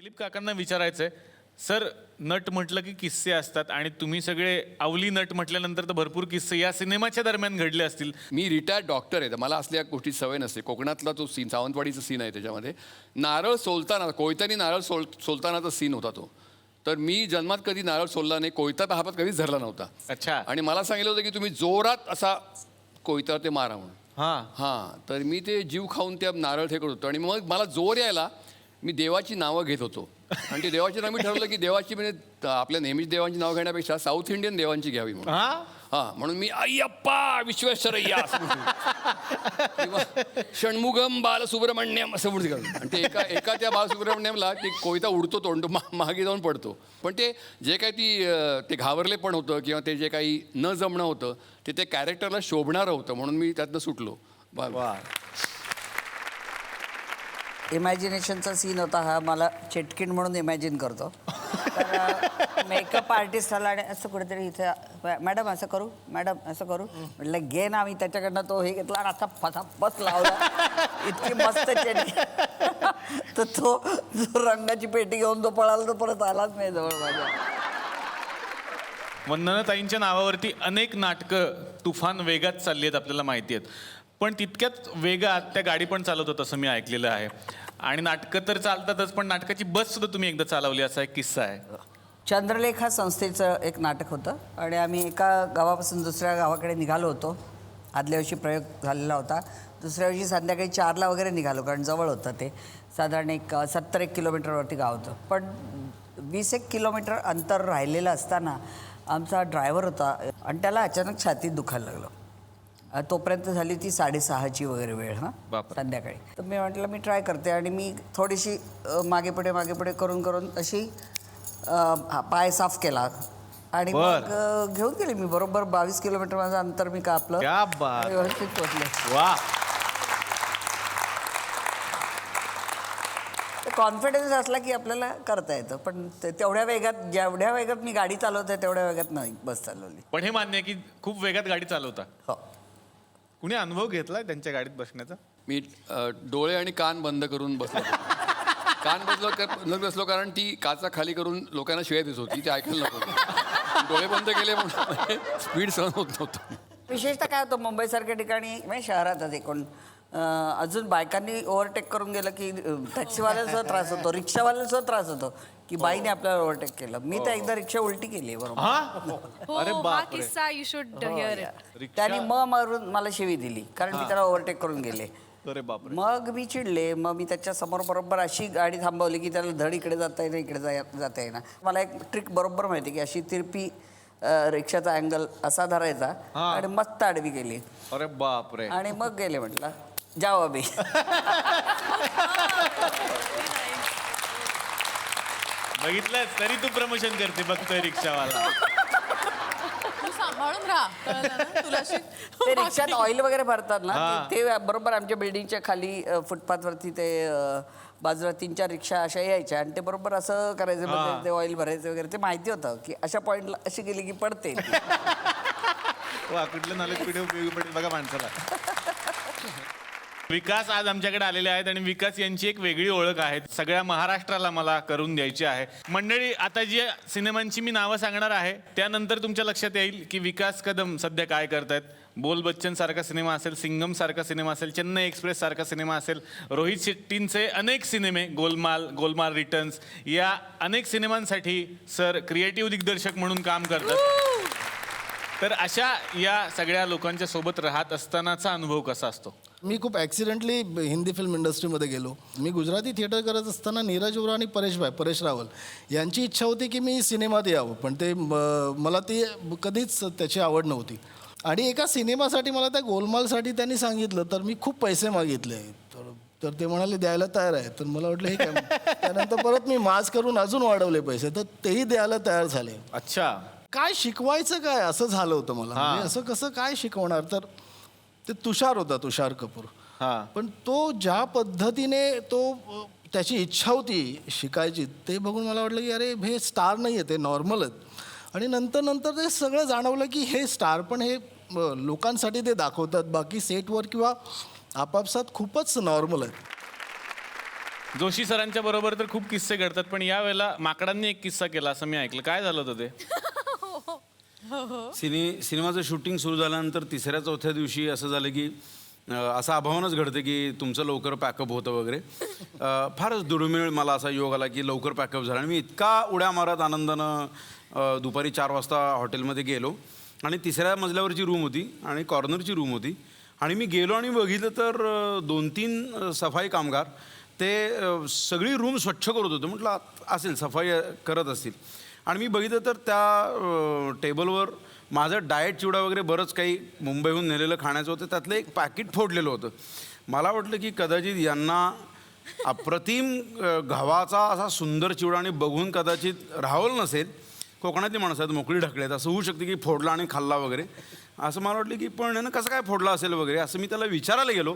दिलीप काकांना विचारायचंय sir, nut म्हटलं की किस्से असतात आणि तुम्ही सगळे अवली नट म्हटल्यानंतर तर भरपूर किस्से या सिनेमाच्या दरम्यान घडले असतील. मी रिटायर्ड डॉक्टर आहे तर मला असल्या गोष्टी सवय नसते. कोकणातला तो सीन, सावंतवाडीचा सीन आहे, त्याच्यामध्ये नारळ सोलताना कोयत्याने नारळ सोलतानाचा सीन होता तो. तर मी जन्मात कधी नारळ सोलला नाही, कोयता हातात कधीच धरला नव्हता. अच्छा. आणि मला सांगितलं होतं की तुम्ही जोरात असा कोयत्यावर ते मारा म्हणून. हां, तर मी ते जीव खाऊन त्या नारळ फेकत होतो आणि मग मला जोर यायला मी देवाची नावं घेत होतो. आणि ती देवाची नावं मी ठरवलं की देवाची म्हणजे आपल्या नेहमीच देवांची नावं घेण्यापेक्षा साऊथ इंडियन देवांची घ्यावी म्हणून. हां, म्हणून मी अय्यप्पा विश्वेश्वरय्या असं म्हणतो किंवा षण्मुगम बालसुब्रमण्यम असं म्हणतो. आणि ते एका त्या बालसुब्रमण्यमला ते कोयता उडतो, तोंड मागे जाऊन पडतो. पण ते जे काही ते घाबरले पण होतं किंवा ते जे काही न जमणं होतं ते त्या कॅरेक्टरला शोभणारं होतं, म्हणून मी त्यातनं सुटलो. इमॅजिनेशनचा सीन होता हा. मला चेटकिन म्हणून इमॅजिन करतो. तर मेकअप आर्टिस्ट आला आणि असं कुठेतरी इथे मॅडम असं करू, मॅडम असं करू म्हटलं घे ना. मी त्याच्याकडनं तो हे घेतला आणि असा फसाफस लावला. इतकी मस्त चेटकिन. तर तो जो रंगाची पेटी घेऊन तो पळाला तो परत आलाच नाही जवळ माझ्या. वंदनाताईंच्या नावावरती अनेक नाटकं तुफान वेगात चालली आहेत, आपल्याला माहिती आहेत. पण तितक्याच वेगात त्या गाडी पण चालवतात असं मी ऐकलेलं आहे. आणि नाटकं तर चालतातच, पण नाटकाची बस सुद्धा तुम्ही एकदा चालवली असा एक किस्सा आहे. चंद्रलेखा संस्थेचं एक नाटक होतं आणि आम्ही एका गावापासून दुसऱ्या गावाकडे निघालो होतो. आदल्या दिवशी प्रयोग झालेला होता. दुसऱ्या दिवशी संध्याकाळी 4ला वगैरे निघालो, कारण जवळ होतं ते. साधारण एक 70 किलोमीटरवरती गाव होतं. पण 20 किलोमीटर अंतर राहिलेलं असताना आमचा ड्रायव्हर होता आणि त्याला अचानक छातीत दुखायला लागलं. तोपर्यंत झाली ती 6:30ची वगैरे वेळ. संध्याकाळी. तर मी म्हटलं मी ट्राय करते आणि मी थोडीशी मागे पुढे करून अशी पाय साफ केला आणि मग घेऊन गेले. मी बरोबर 22 किलोमीटर माझं अंतर मी कापलं. व्यवस्थित पोचले. वा. कॉन्फिडन्स असला की आपल्याला करता येतं. पण तेवढ्या वेगात, जेवढ्या वेगात मी गाडी चालवते तेवढ्या वेगात नाही बस चालवली. पण हे मान्य आहे की खूप वेगात गाडी चालवता. हो. कुणी अनुभव घेतलाय त्यांच्या गाडीत बसण्याचा? मी डोळे आणि कान बंद करून बसलो. बसलो कारण ती काचा खाली करून लोकांना शिवाय देत होती, ते ऐकायला नको. डोळे बंद केले म्हणून स्पीड सहन होत नव्हतं. विशेषतः काय होतं मुंबईसारख्या ठिकाणी, म्हणजे शहरातच एकूण अजून बायकांनी ओव्हरटेक करून गेलं की टॅक्सीवाल्याला त्रास होतो, रिक्षावाल्याला त्रास होतो की बाईने आपल्याला ओव्हरटेक केलं. मी तर एकदा रिक्षा उलटी केली. बरोबर. अरे बाप. किस्सा यू शुड हिअर इट. त्याने मारून मला शिवी दिली कारण मी त्याला ओव्हरटेक करून गेले. अरे बाप. मग मी चिडले. मग मी त्याच्या समोर बरोबर अशी गाडी थांबवली की त्याला धड इकडे जाता येईना, इकडे जाता येईना. मला एक ट्रिक बरोबर माहिती की अशी तिरपी रिक्षाचा अँगल असा धरायचा आणि मस्त आडवी गेली. अरे बाप रे. आणि मग गेले. म्हटलं जाओ अभि. बघितलं तरी तू प्रमोशन करते, बघतोय रिक्षावाला. तू सांभाळून राहा. तुला ते रिक्षात ऑइल वगैरे भरतात ना, ते बरोबर आमच्या बिल्डिंगच्या खाली फुटपाथवरती ते बाजूला 3-4 रिक्षा अशा यायच्या आणि ते बरोबर असं करायचं, म्हणजे ते ऑइल भरायचं वगैरे. ते माहिती होतं की अशा पॉईंटला अशी गेली की पडते. वा, कुठलं नॉलेज कुठे उपयोगी पडेल बघा माणसाला. विकास आज आमच्याकडे आलेले आहेत आणि विकास यांची एक वेगळी ओळख आहे, सगळ्या महाराष्ट्राला मला करून द्यायची आहे. मंडळी, आता जी सिनेमांची मी नावं सांगणार आहे त्यानंतर तुमच्या लक्षात येईल की विकास कदम सध्या काय करतायत. बोल बच्चन सारखा सिनेमा असेल, सिंगम सारखा सिनेमा असेल, चेन्नई एक्सप्रेस सारखा सिनेमा असेल, रोहित शेट्टींचे अनेक सिनेमे, गोलमाल रिटर्न्स, या अनेक सिनेमांसाठी सर क्रिएटिव्ह दिग्दर्शक म्हणून काम करतात. तर अशा या सगळ्या लोकांच्या सोबत राहत असतानाचा अनुभव कसा असतो? मी खूप ॲक्सिडेंटली हिंदी फिल्म इंडस्ट्रीमध्ये गेलो. मी गुजराती थिएटर करत असताना नीरज ओरा आणि परेश रावल यांची इच्छा होती की मी सिनेमात यावं, पण ते मला ती कधीच त्याची आवड नव्हती. आणि एका सिनेमासाठी मला त्या गोलमालसाठी त्यांनी सांगितलं, तर मी खूप पैसे मागितले. तर ते म्हणाले द्यायला तयार आहे. तर मला वाटलं हे काय. त्यानंतर परत मी माज करून अजून वाढवले पैसे, तर तेही द्यायला तयार झाले. अच्छा. काय शिकवायचं काय असं झालं होतं मला. म्हणजे असं कसं काय शिकवणार. तर ते तुषार कपूर. पण तो ज्या पद्धतीने त्याची इच्छा होती शिकायची, ते बघून मला वाटलं की अरे हे स्टार नाही आहे, ते नॉर्मल आहेत. आणि नंतर ते सगळं जाणवलं की हे स्टार पण हे लोकांसाठी ते दाखवतात, बाकी सेटवर किंवा आपापसात खूपच नॉर्मल आहेत. जोशी सरांच्या बरोबर तर खूप किस्से घडतात, पण यावेळेला माकडांनी एक किस्सा केला असं मी ऐकलं. काय झालं होतं ते? सिनेमाचं शूटिंग सुरू झाल्यानंतर तिसऱ्या चौथ्या दिवशी असं झालं की असं आभावानंच घडतं की तुमचं लवकर पॅकअप होतं वगैरे. फारच दुर्मिळ मला असा योग आला की लवकर पॅकअप झाला आणि मी इतका उड्या मारत आनंदानं दुपारी 4 वाजता हॉटेलमध्ये गेलो आणि तिसऱ्या मजल्यावरची रूम होती आणि कॉर्नरची रूम होती आणि मी गेलो आणि बघितलं तर 2-3 सफाई कामगार ते सगळी रूम स्वच्छ करत होते. म्हटलं असेल सफाई करत असतील आणि मी बघितलं तर त्या टेबलवर माझं डाएट चिवडा वगैरे बरंच काही मुंबईहून नेलेलं खाण्याचं होतं, त्यातलं एक पॅकेट फोडलेलं होतं. मला वाटलं की कदाचित यांना अप्रतिम गव्हाचा असा सुंदर चिवडा आणि बघून कदाचित राहवलं नसेल. कोकणातली माणसं आहेत, मोकळी ढकलेत, असं होऊ शकते की फोडला आणि खाल्ला वगैरे असं मला वाटलं की पण यानं कसं काय फोडला असेल वगैरे असं मी त्याला विचारायला गेलो.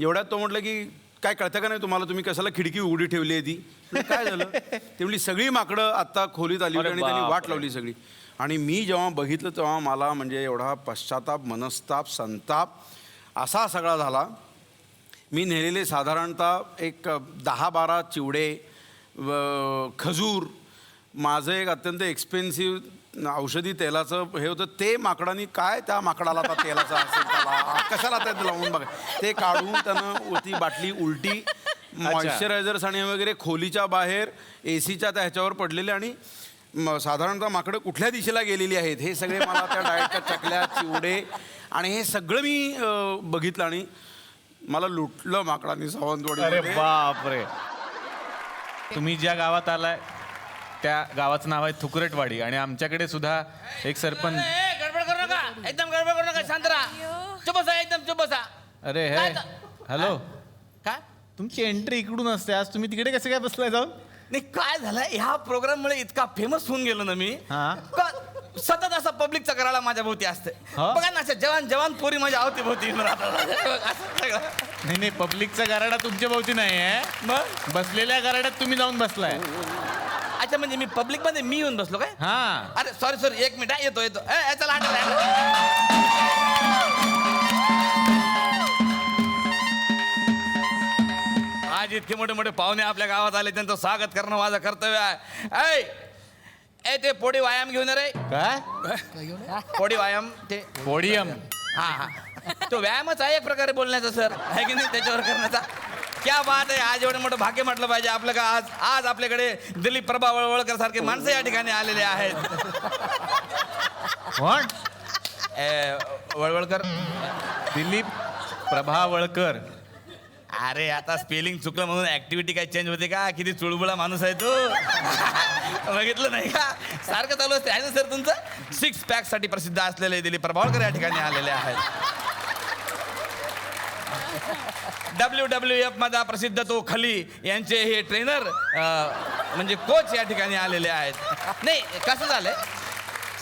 एवढ्यात तो म्हटलं की काय कळतं का नाही तुम्हाला, तुम्ही कशाला खिडकी उघडी ठेवली आहे ती? काय झालं ते म्हणली सगळी माकडं आत्ता खोलीत आली होती आणि त्यांनी वाट लावली सगळी. आणि मी जेव्हा बघितलं तेव्हा मला म्हणजे एवढा पश्चाताप, मनस्ताप, संताप असा सगळा झाला. मी नेलेले साधारणतः एक 10-12 चिवडे, खजूर, माझं एक अत्यंत एक्सपेन्सिव्ह औषधी तेलाचं हे होतं, ते माकडांनी काय त्या माकडाला आता तेलाचं असेल त्याला कशाला त्यात लावून बघा ते काढून त्यानं ती बाटली उलटी, मॉइश्चरायझर्स आणि वगैरे खोलीच्या बाहेर एसीच्या त्या ह्याच्यावर पडलेले आणि साधारणतः माकडं कुठल्या दिशेला गेलेली आहेत हे सगळे मला त्या डाएटच्या चकल्या, चिवडे आणि हे सगळं मी बघितलं आणि मला लुटलं माकडांनी सावंतवाडी. अरे बापरे. तुम्ही ज्या गावात आलाय त्या गावाचं नाव आहे थुकरटवाडी आणि आमच्याकडे सुद्धा एक सरपंच. गडबड करू नका, एकदम गडबड करू नका, शांत राहा, चुप बसा, एकदम चुप बसा. अरे हे हॅलो, काय तुमची एंट्री इकडून असते, आज तुम्ही तिकडे कसं काय बसलाय जाऊन? नाही काय झालं, ह्या प्रोग्राम मुळे इतका फेमस होऊन गेलो ना मी, हा. सतत असा पब्लिकचा करायला माझ्या भोवती असते. हा? बघा ना, अशा जवान जवान पोरी माझ्या अवती भोवती येऊन राहतात. असं सगळं. नाही नाही, पब्लिकचा गाराडा तुमच्या भोवती नाही आहे, मग बसलेल्या गाराड्यात तुम्ही जाऊन बसलाय. अच्छा, म्हणजे मी पब्लिक मध्ये मी येऊन बसलो काय? हा. अरे सॉरी 1 मिनिट, येतो येतो. चला हटव. आज इतके मोठे मोठे पाहुणे आपल्या गावात आले, त्यांचं स्वागत करणं माझं कर्तव्य आहे. ए ते पोडी व्यायाम घेऊन ये रे. काय? पोडी व्यायाम, ते पोडियम. हा तो व्यायामच आहे एक प्रकारे बोलण्याचा सर, आहे की नाही, त्याच्यावर करण्याचा. क्या बात आहे, आज एवढं मोठं भाग्य म्हटलं पाहिजे आपलं का आज आपल्याकडे दिलीप प्रभा वळवळकर सारखे माणसं या ठिकाणी आलेले आहेत. कोण? वळवळकर, दिलीप प्रभावळकर. अरे आता स्पेलिंग चुकलं म्हणून ऍक्टिव्हिटी काय चेंज होते का? किती चुळबुळा माणूस आहे तू. बघितलं नाही का, सारखं चालू असते. आहे ना सर तुमचं 6 पॅक साठी प्रसिद्ध असलेले दिलीप प्रभावळकर या ठिकाणी आलेले आहेत. WWF मध्ये प्रसिद्ध तो खली यांचे हे ट्रेनर म्हणजे कोच या ठिकाणी आलेले आहेत. नाही कसं झालंय,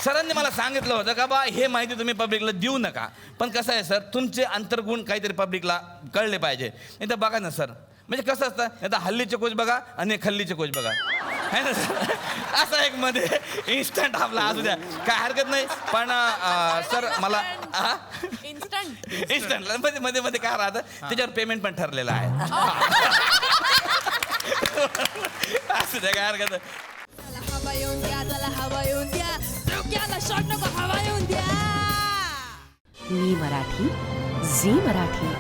सरांनी मला सांगितलं होतं का बा हे माहिती तुम्ही पब्लिकला देऊ नका, पण कसं आहे सर, तुमचे अंतर्गुण काहीतरी पब्लिकला कळले पाहिजे. नाही तर बघा ना सर, म्हणजे कसं असतं, नाही तर हल्लीचे कोच बघा आणि खल्लीचे कोच बघा, है ना सर. असं एक मध्ये इन्स्टंट आपला असू द्या, काय हरकत नाही. पण सर मला इन्स्टंट मध्ये मध्ये काय राहतं, त्याच्यावर पेमेंट पण ठरलेलं आहे. असू द्या, काय हरकत नाही. हवा येऊन द्या, चला हवा येऊन द्या, डोक्याला शॉट नको, हवा येऊन द्या. मी मराठी, झी मराठी.